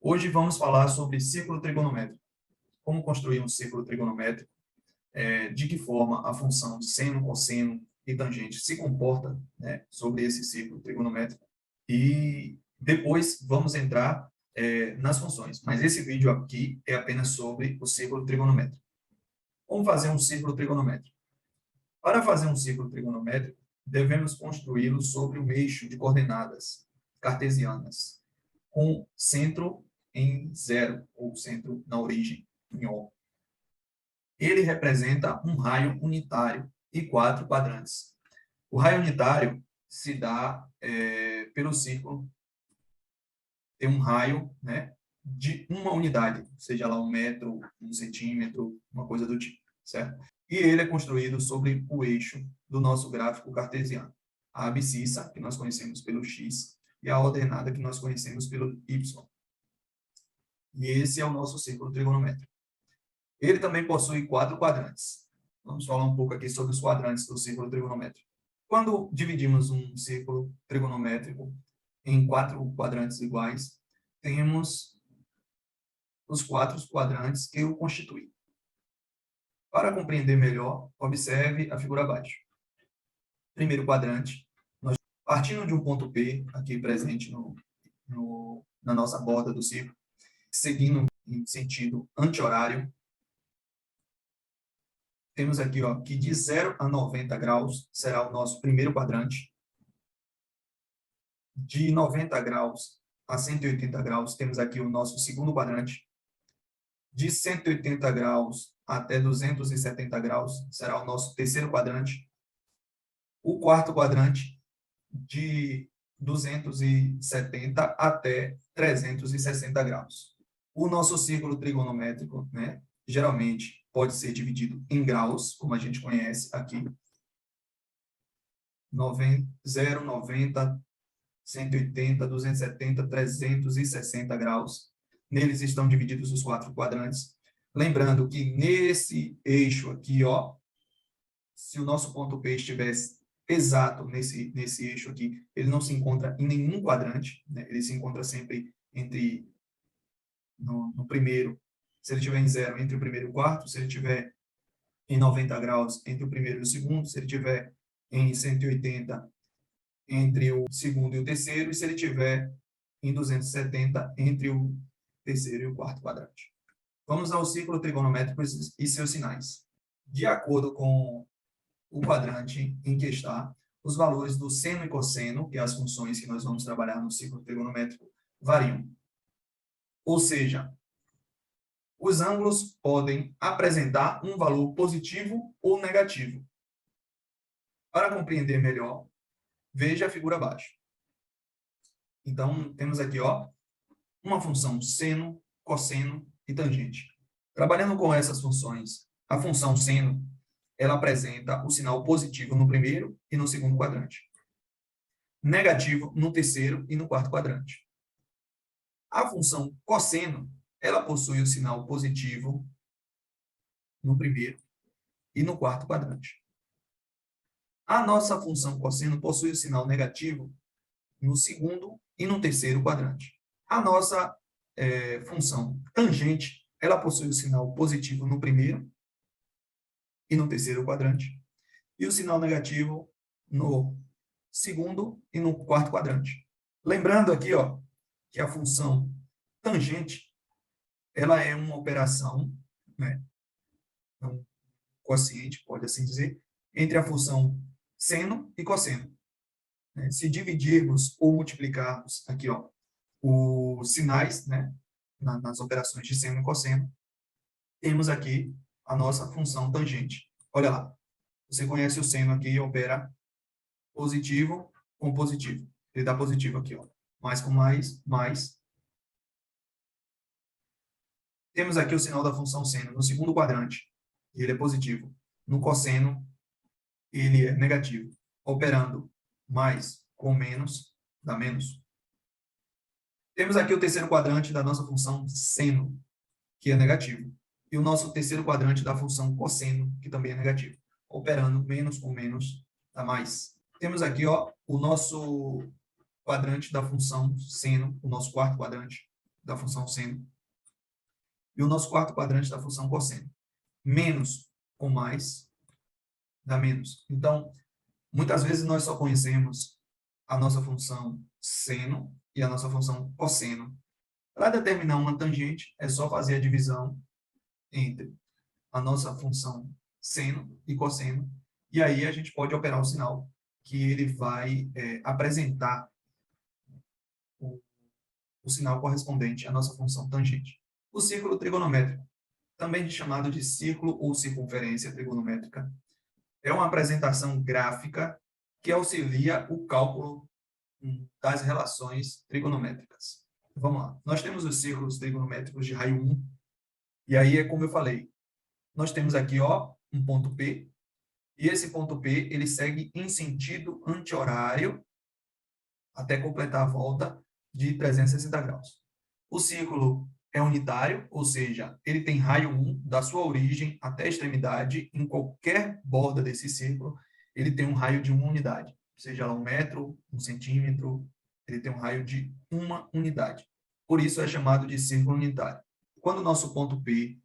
Hoje vamos falar sobre círculo trigonométrico. Como construir um círculo trigonométrico, de que forma a função de seno, cosseno e tangente se comporta, né, sobre esse círculo trigonométrico. E depois vamos entrar nas funções. Mas esse vídeo aqui é apenas sobre o círculo trigonométrico. Como fazer um círculo trigonométrico? Para fazer um círculo trigonométrico, devemos construí-lo sobre um eixo de coordenadas cartesianas, com centro em zero, ou centro na origem, em O. Ele representa um raio unitário e 4 quadrantes. O raio unitário se dá pelo círculo, tem um raio, né, de uma unidade, seja lá 1 metro, 1 centímetro, uma coisa do tipo, certo? E ele é construído sobre o eixo do nosso gráfico cartesiano. A abscissa, que nós conhecemos pelo x, e a ordenada, que nós conhecemos pelo y. E esse é o nosso círculo trigonométrico. Ele também possui 4 quadrantes. Vamos falar um pouco aqui sobre os quadrantes do círculo trigonométrico. Quando dividimos um círculo trigonométrico em 4 quadrantes iguais, temos os 4 quadrantes que o constituem. Para compreender melhor, observe a figura abaixo. Primeiro quadrante, nós partindo de um ponto P, aqui presente na nossa borda do círculo, seguindo em sentido anti-horário, temos aqui, ó, que de 0 a 90 graus será o nosso primeiro quadrante. De 90 graus a 180 graus, temos aqui o nosso segundo quadrante. De 180 graus até 270 graus será o nosso terceiro quadrante. O quarto quadrante, de 270 até 360 graus. O nosso círculo trigonométrico, né, geralmente pode ser dividido em graus, como a gente conhece aqui. 0, 90, 180, 270, 360 graus. Neles estão divididos os 4 quadrantes. Lembrando que nesse eixo aqui, ó, se o nosso ponto P estivesse exato nesse eixo aqui, ele não se encontra em nenhum quadrante, né? Ele se encontra sempre entre no primeiro, se ele estiver em 0, entre o primeiro e o quarto, se ele estiver em 90 graus, entre o primeiro e o segundo, se ele estiver em 180, entre o segundo e o terceiro, e se ele estiver em 270, entre o terceiro e o quarto quadrante. Vamos ao círculo trigonométrico e seus sinais. De acordo com o quadrante em que está, os valores do seno e cosseno, que é as funções que nós vamos trabalhar no círculo trigonométrico, variam. Ou seja, os ângulos podem apresentar um valor positivo ou negativo. Para compreender melhor, veja a figura abaixo. Então, temos aqui, ó, uma função seno, cosseno e tangente. Trabalhando com essas funções, a função seno, ela apresenta o sinal positivo no primeiro e no segundo quadrante. Negativo no terceiro e no quarto quadrante. A função cosseno, ela possui o sinal positivo no primeiro e no quarto quadrante. A nossa função cosseno possui o sinal negativo no segundo e no terceiro quadrante. A nossa função tangente, ela possui o sinal positivo no primeiro e no terceiro quadrante, e o sinal negativo no segundo e no quarto quadrante. Lembrando aqui, ó, que a função tangente, ela é uma operação, né, um quociente, pode assim dizer, entre a função seno e cosseno. Se dividirmos ou multiplicarmos aqui, ó, os sinais, né, nas operações de seno e cosseno, temos aqui a nossa função tangente. Olha lá, você conhece o seno aqui, opera positivo com positivo. Ele dá positivo aqui, ó, mais com mais, mais. Temos aqui o sinal da função seno no segundo quadrante, e ele é positivo. No cosseno, ele é negativo. Operando mais com menos, dá menos. Temos aqui o terceiro quadrante da nossa função seno, que é negativo. E o nosso terceiro quadrante da função cosseno, que também é negativo. Operando menos com menos, dá mais. Temos aqui, ó, o nosso quadrante da função seno, o nosso quarto quadrante, da função seno, e o nosso quarto quadrante da função cosseno. Menos com mais dá menos. Então, muitas vezes nós só conhecemos a nossa função seno e a nossa função cosseno. Para determinar uma tangente, é só fazer a divisão entre a nossa função seno e cosseno, e aí a gente pode operar o sinal, que ele vai apresentar o sinal correspondente à nossa função tangente. O círculo trigonométrico, também chamado de círculo ou circunferência trigonométrica, é uma apresentação gráfica que auxilia o cálculo das relações trigonométricas. Vamos lá. Nós temos os círculos trigonométricos de raio 1, e aí é como eu falei, nós temos aqui um ponto P, e esse ponto P ele segue em sentido anti-horário até completar a volta de 360 graus. O círculo é unitário, ou seja, ele tem raio 1 da sua origem até a extremidade, em qualquer borda desse círculo, ele tem um raio de 1 unidade, seja lá 1 metro, 1 centímetro, ele tem um raio de 1 unidade. Por isso é chamado de círculo unitário. Quando o nosso ponto P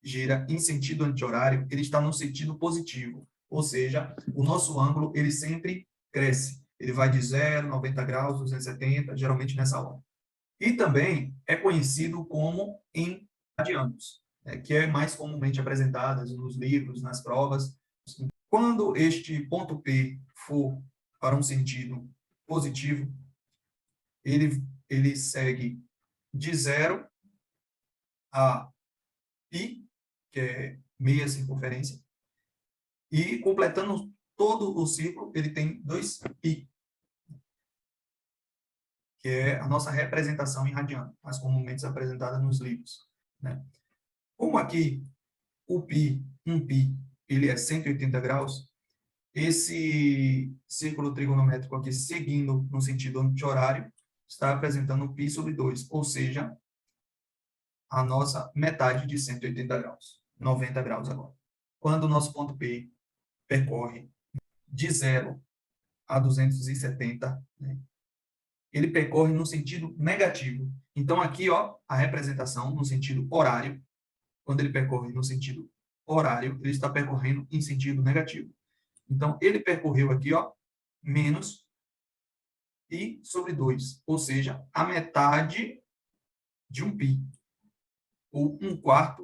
gira em sentido anti-horário, ele está no sentido positivo, ou seja, o nosso ângulo ele sempre cresce. Ele vai de 0, 90 graus, 270, geralmente nessa hora. E também é conhecido como em radianos, que é mais comumente apresentadas nos livros, nas provas. Quando este ponto P for para um sentido positivo, ele segue de 0 a π, que é meia circunferência, e completando todo o círculo, ele tem 2π, que é a nossa representação em radiano, mais comumente apresentada nos livros, né? Como aqui o π, um π, ele é 180 graus, esse círculo trigonométrico aqui, seguindo no sentido anti-horário, está apresentando π sobre 2, ou seja, a nossa metade de 180 graus, 90 graus agora. Quando o nosso ponto P percorre de 0 a 270, né, ele percorre no sentido negativo. Então, aqui, a representação no sentido horário, quando ele percorre no sentido horário, ele está percorrendo em sentido negativo. Então, ele percorreu aqui, menos π sobre 2, ou seja, a metade de um π, ou 1/4